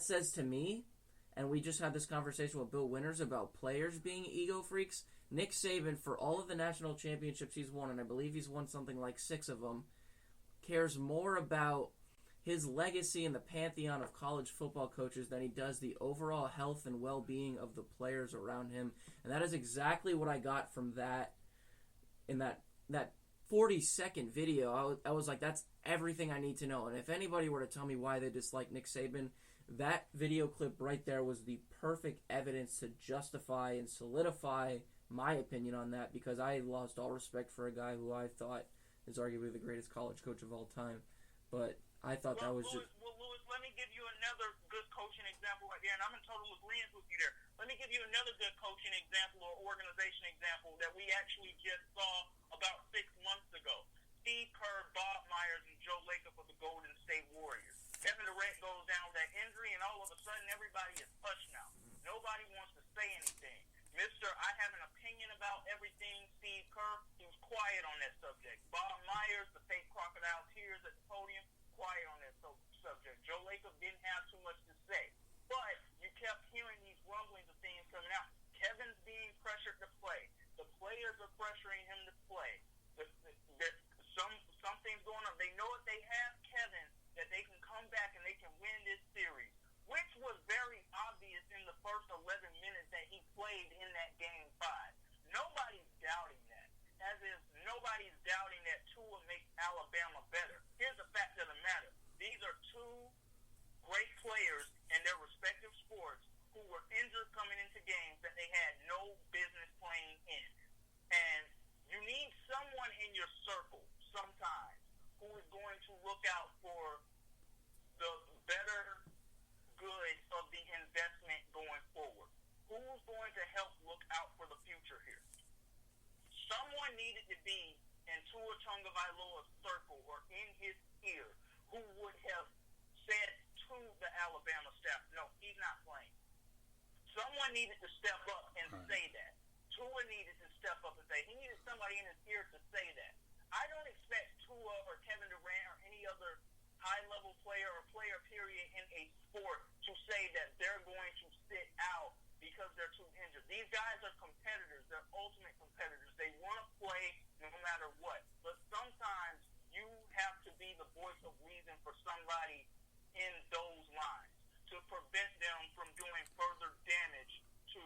says to me, and we just had this conversation with Bill Winters about players being ego freaks. Nick Saban, for all of the national championships he's won, and I believe he's won something like 6 of them, cares more about his legacy in the pantheon of college football coaches than he does the overall health and well-being of the players around him. And that is exactly what I got from that in that 40-second video. I was like, that's everything I need to know. And if anybody were to tell me why they dislike Nick Saban, that video clip right there was the perfect evidence to justify and solidify my opinion on that, because I lost all respect for a guy who I thought is arguably the greatest college coach of all time. But I thought that was Louis, let me give you another good coaching example right there, and I'm in total agreement with you there. Let me give you another good coaching example or organization example that we actually just saw about 6 months ago. Steve Kerr, Bob Myers, and Joe Lacob of the Golden State Warriors. Kevin Durant goes down with that injury, and all of a sudden everybody is hushed now. Nobody wants to say anything. Mr. I have an opinion about everything, Steve Kerr, he was quiet on that subject. Bob Myers, the fake crocodile tears at the podium, quiet on that subject. Joe Lacob didn't have too much to say. But you kept hearing these rumblings of things coming out. Kevin's being pressured to play. The players are pressuring him to play. Something's going on. They know if they have Kevin, that they can come back and they can win this series, which was very obvious in the first 11 minutes that he played in that Game 5. Nobody's doubting that. As is, nobody's doubting that Tua makes Alabama better. Here's the fact of the matter. These are 2 great players in their respective sports who were injured coming into games that they had no business playing in. And you need someone in your circle sometimes who is going to look out for the better good of the investment going forward. Who's going to help look out for the future here? Someone needed to be in Tua Tagovailoa's circle or in his ear who would have said to the Alabama staff, no, he's not playing. Someone needed to step up and say that. Tua needed to step up and say, he needed somebody in his ear to say that. I don't expect Tua or Kevin Durant or any other high-level player or player period in a sport to say that they're going to sit out because they're too injured. These guys are competitors. They're ultimate competitors. They want to play no matter what. But sometimes you have to be the voice of reason for somebody in those lines to prevent them from doing further damage to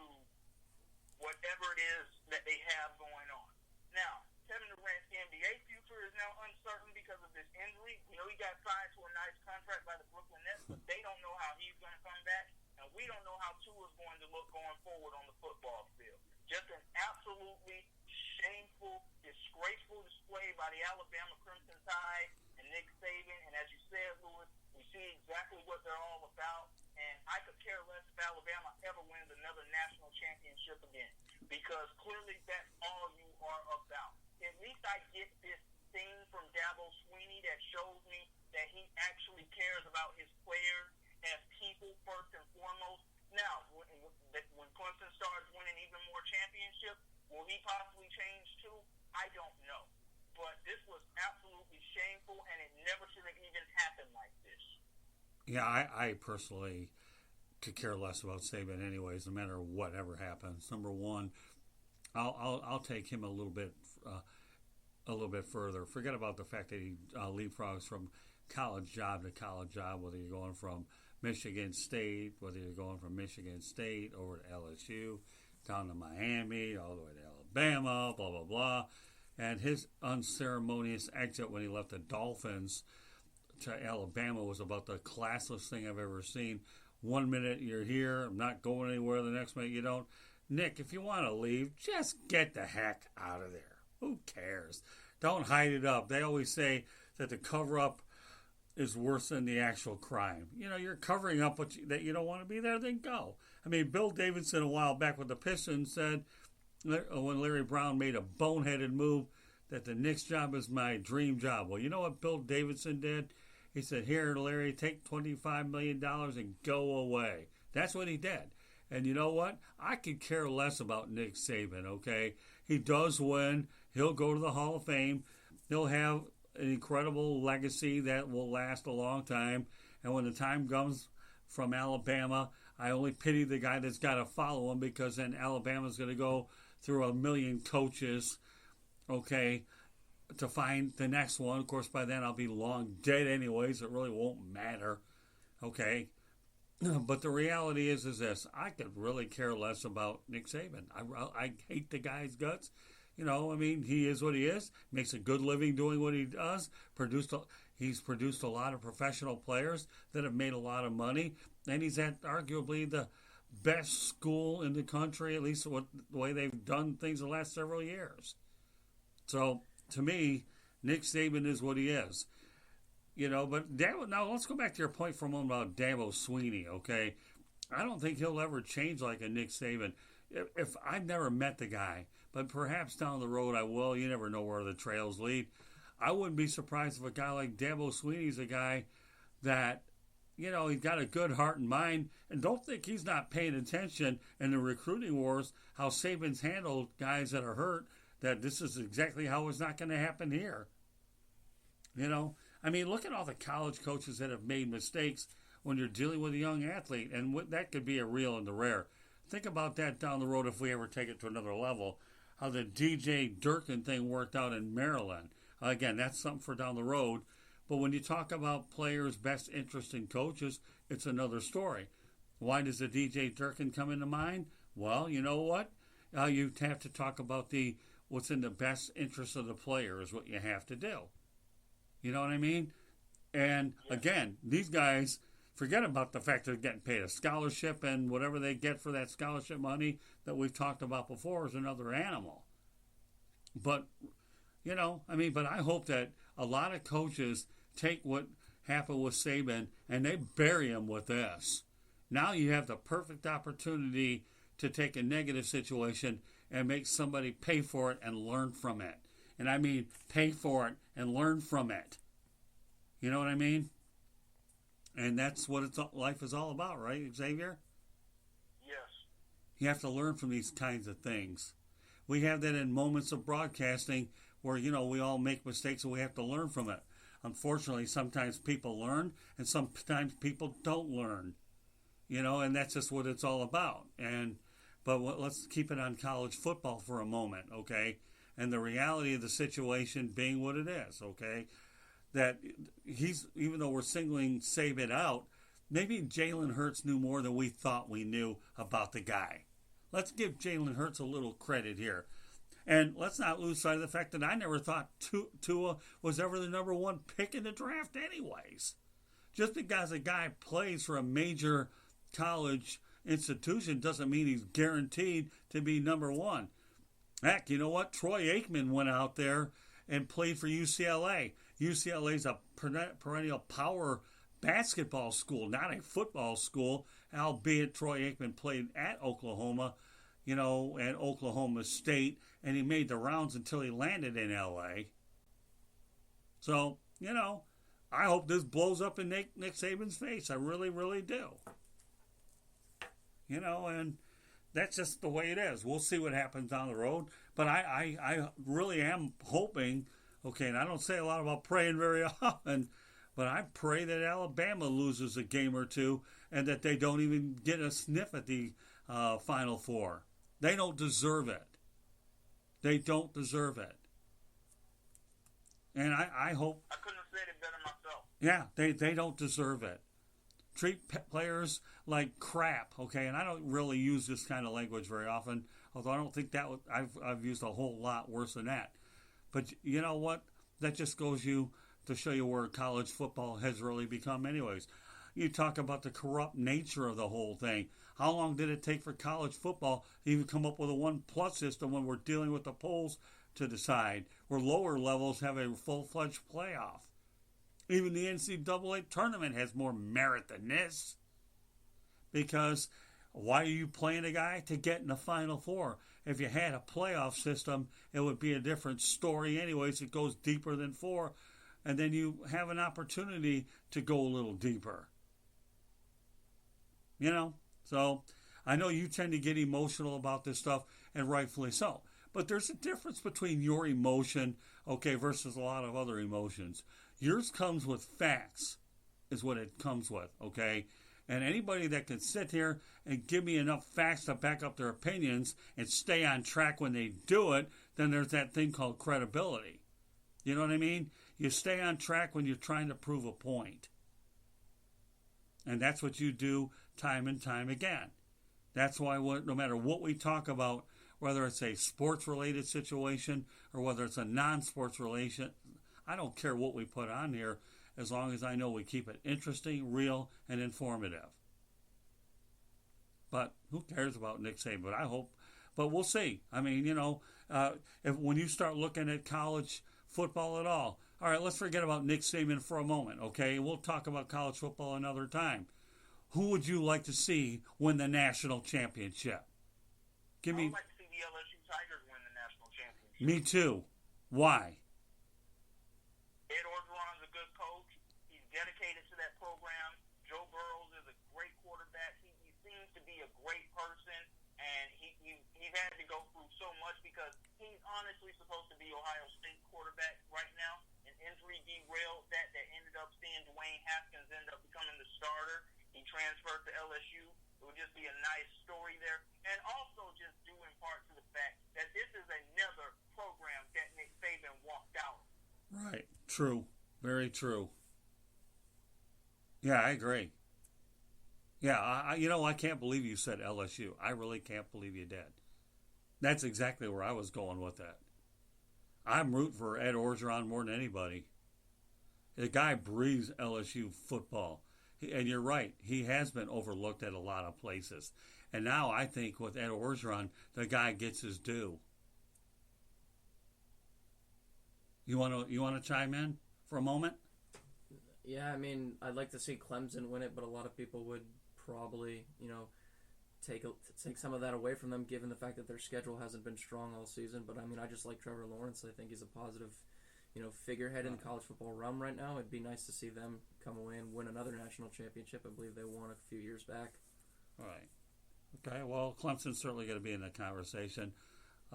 whatever it is that they have going on. Now, Kevin Durant's NBA future is now uncertain because of this injury. We know he got signed to a nice contract by the Brooklyn Nets, but they don't know how he's going to come back, and we don't know how Tua's going to look going forward on the football field. Just an absolutely shameful, disgraceful display by the Alabama Crimson Tide and Nick Saban, and as you said, Louis, we see exactly what they're all about, and I could care less if Alabama ever wins another national championship again, because clearly that's all you are about. At least I get this thing from Dabo Swinney that shows me that he actually cares about his players as people first and foremost. Now, when Clemson starts winning even more championships, will he possibly change too? I don't know. But this was absolutely shameful, and it never should have even happened like this. Yeah, I personally could care less about Saban anyways, no matter whatever happens. Number one, I'll take him a little bit further. Forget about the fact that he leapfrogs from college job to college job, whether you're going from Michigan State, whether you're going from Michigan State over to LSU, down to Miami, all the way to Alabama, blah, blah, blah. And his unceremonious exit when he left the Dolphins to Alabama was about the classless thing I've ever seen. 1 minute you're here, I'm not going anywhere, the next minute you don't. Nick, if you want to leave, just get the heck out of there. Who cares? Don't hide it up. They always say that the cover-up is worse than the actual crime. You know, you're covering up that you don't want to be there, then go. I mean, Bill Davidson a while back with the Pistons said, when Larry Brown made a boneheaded move, that the Knicks job is my dream job. Well, you know what Bill Davidson did? He said, here, Larry, take $25 million and go away. That's what he did. And you know what? I could care less about Nick Saban, okay? He does win. He'll go to the Hall of Fame. He'll have an incredible legacy that will last a long time. And when the time comes from Alabama. I only pity the guy that's got to follow him, because then Alabama's going to go through a million coaches, okay, to find the next one. Of course, by then I'll be long dead anyways. It really won't matter, okay? But the reality is this. I could really care less about Nick Saban. I hate the guy's guts. You know, I mean, he is what he is. Makes a good living doing what he does. He's produced a lot of professional players that have made a lot of money. And he's at arguably the best school in the country, at least the way they've done things the last several years. So, to me, Nick Saban is what he is. You know, but now let's go back to your point for a moment about Dabo Swinney, okay? I don't think he'll ever change like a Nick Saban. If I've never met the guy, but perhaps down the road I will. You never know where the trails lead. I wouldn't be surprised if a guy like Dabo Swinney's a guy that, you know, he's got a good heart and mind, and don't think he's not paying attention in the recruiting wars, how Saban's handled guys that are hurt, that this is exactly how it's not going to happen here. You know, I mean, look at all the college coaches that have made mistakes when you're dealing with a young athlete, and that could be a real and the rare. Think about that down the road if we ever take it to another level, how the DJ Durkin thing worked out in Maryland. Again, that's something for down the road. But when you talk about players' best interest in coaches, it's another story. Why does the DJ Durkin come into mind? Well, you know what? You have to talk about what's in the best interest of the player is what you have to do. You know what I mean? And again, these guys, forget about the fact they're getting paid a scholarship, and whatever they get for that scholarship money that we've talked about before is another animal. But, you know, I mean, but I hope that a lot of coaches take what happened with Saban and they bury him with this. Now you have the perfect opportunity to take a negative situation and make somebody pay for it and learn from it. And I mean pay for it and learn from it. You know what I mean? And that's what life is all about, right, Xavier? Yes. You have to learn from these kinds of things. We have that in moments of broadcasting where, you know, we all make mistakes and we have to learn from it. Unfortunately, sometimes people learn and sometimes people don't learn. You know, and that's just what it's all about. But let's keep it on college football for a moment, okay? And the reality of the situation being what it is, okay? That even though we're singling Saban out, maybe Jalen Hurts knew more than we thought we knew about the guy. Let's give Jalen Hurts a little credit here. And let's not lose sight of the fact that I never thought Tua was ever the number one pick in the draft anyways. Just because a guy plays for a major college institution doesn't mean he's guaranteed to be number one. Heck, you know what? Troy Aikman went out there and played for UCLA. UCLA's a perennial power basketball school, not a football school, albeit Troy Aikman played at Oklahoma, you know, and Oklahoma State, and he made the rounds until he landed in LA. So, you know, I hope this blows up in Nick Saban's face. I really, really do. You know, and that's just the way it is. We'll see what happens down the road. But I really am hoping, okay, and I don't say a lot about praying very often, but I pray that Alabama loses a game or two and that they don't even get a sniff at the Final Four. They don't deserve it. They don't deserve it. And I hope... I couldn't have said it better myself. Yeah, they don't deserve it. Treat players like crap, okay? And I don't really use this kind of language very often, although I don't think that I've used a whole lot worse than that. But you know what? That just goes to show you where college football has really become anyways. You talk about the corrupt nature of the whole thing. How long did it take for college football to even come up with a 1+ system when we're dealing with the polls to decide, where lower levels have a full-fledged playoff? Even the NCAA tournament has more merit than this. Because why are you playing a guy? To get in the Final Four. If you had a playoff system, it would be a different story anyways. It goes deeper than 4. And then you have an opportunity to go a little deeper. You know? So, I know you tend to get emotional about this stuff, and rightfully so. But there's a difference between your emotion, okay, versus a lot of other emotions. Yours comes with facts, is what it comes with, okay? And anybody that can sit here and give me enough facts to back up their opinions and stay on track when they do it, then there's that thing called credibility. You know what I mean? You stay on track when you're trying to prove a point. And that's what you do time and time again. That's why no matter what we talk about, whether it's a sports-related situation or whether it's a non-sports relation, I don't care what we put on here as long as I know we keep it interesting, real, and informative. But who cares about Nick Saban? But I hope, but we'll see. I mean, when you start looking at college football at all right, let's forget about Nick Saban for a moment, okay? We'll talk about college football another time. Who would you like to see win the national championship? I would like to see the LSU Tigers win the national championship. Me too. Why? Ed Orgeron's a good coach. He's dedicated to that program. Joe Burrows is a great quarterback. He seems to be a great person, and he's had to go through so much because he's honestly supposed to be Ohio State quarterback right now. An injury derailed that ended up seeing Dwayne Haskins end up becoming the starter. He transferred to LSU. It would just be a nice story there. And also just due in part to the fact that this is another program that Nick Saban walked out. Right. True. Very true. Yeah, I agree. Yeah, I can't believe you said LSU. I really can't believe you did. That's exactly where I was going with that. I'm rooting for Ed Orgeron more than anybody. The guy breathes LSU football. And you're right, he has been overlooked at a lot of places. And now I think with Ed Orgeron, the guy gets his due. You want to chime in for a moment? Yeah, I mean, I'd like to see Clemson win it, but a lot of people would probably, take some of that away from them, given the fact that their schedule hasn't been strong all season. But I mean, I just like Trevor Lawrence. I think he's a positive, figurehead in the college football realm right now. It'd be nice to see them come away and win another national championship. I believe they won a few years back. All right. Okay. Well, Clemson's certainly going to be in the conversation.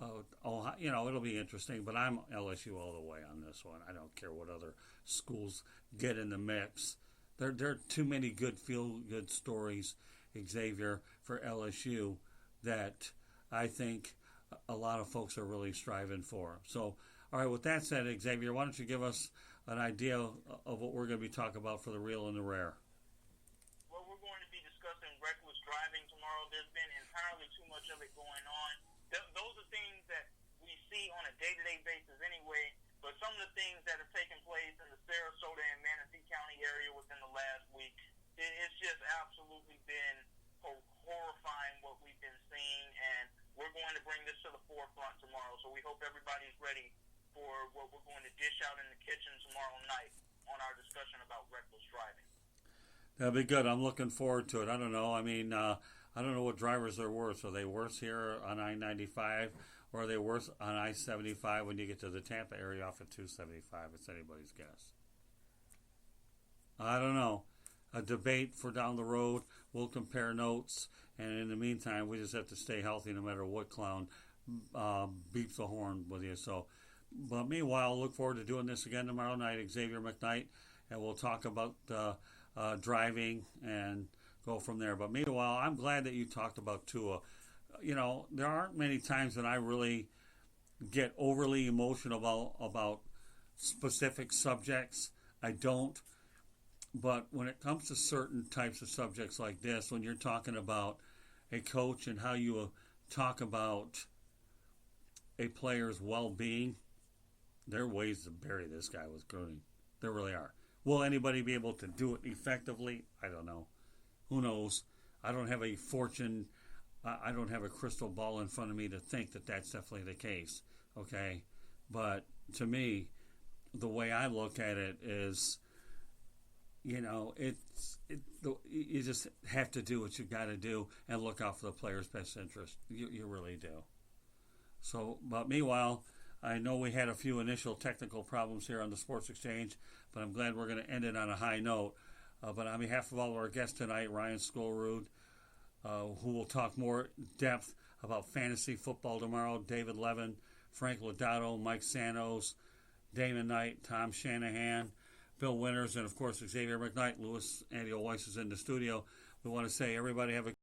It'll be interesting, but I'm LSU all the way on this one. I don't care what other schools get in the mix. There are too many good feel-good stories, Xavier, for LSU that I think a lot of folks are really striving for. So, all right, with that said, Xavier, why don't you give us an idea of what we're going to be talking about for the real and the rare? Well, we're going to be discussing reckless driving tomorrow. There's been entirely too much of it going on. Those are things that we see on a day-to-day basis anyway, but some of the things that have taken place in the Sarasota and Manatee County area within the last week, it's just absolutely been horrifying what we've been seeing, and we're going to bring this to the forefront tomorrow, so we hope everybody's ready for what we're going to dish out in the kitchen tomorrow night on our discussion about reckless driving. That'll be good. I'm looking forward to it. I don't know. I mean, I don't know what drivers are worse. Are they worse here on I-95, or are they worse on I-75 when you get to the Tampa area off of 275? It's anybody's guess. I don't know. A debate for down the road. We'll compare notes, and in the meantime, we just have to stay healthy no matter what clown beeps the horn with you. So, but meanwhile, look forward to doing this again tomorrow night, Xavier McKnight, and we'll talk about driving and go from there. But meanwhile, I'm glad that you talked about Tua. There aren't many times that I really get overly emotional about specific subjects. I don't. But when it comes to certain types of subjects like this, when you're talking about a coach and how you talk about a player's well-being, there are ways to bury this guy with grooming. There really are. Will anybody be able to do it effectively? I don't know. Who knows? I don't have a fortune. I don't have a crystal ball in front of me to think that that's definitely the case. Okay? But to me, the way I look at it is, you just have to do what you got to do and look out for the player's best interest. You really do. So, but meanwhile, I know we had a few initial technical problems here on the Sports Exchange, but I'm glad we're going to end it on a high note. But on behalf of all of our guests tonight, Ryan Skolrud, who will talk more depth about fantasy football tomorrow, David Levin, Frank Lodato, Mike Santos, Damon Knight, Tom Shanahan, Bill Winters, and of course Xavier McKnight. Louis Andy Weiss is in the studio. We want to say everybody have a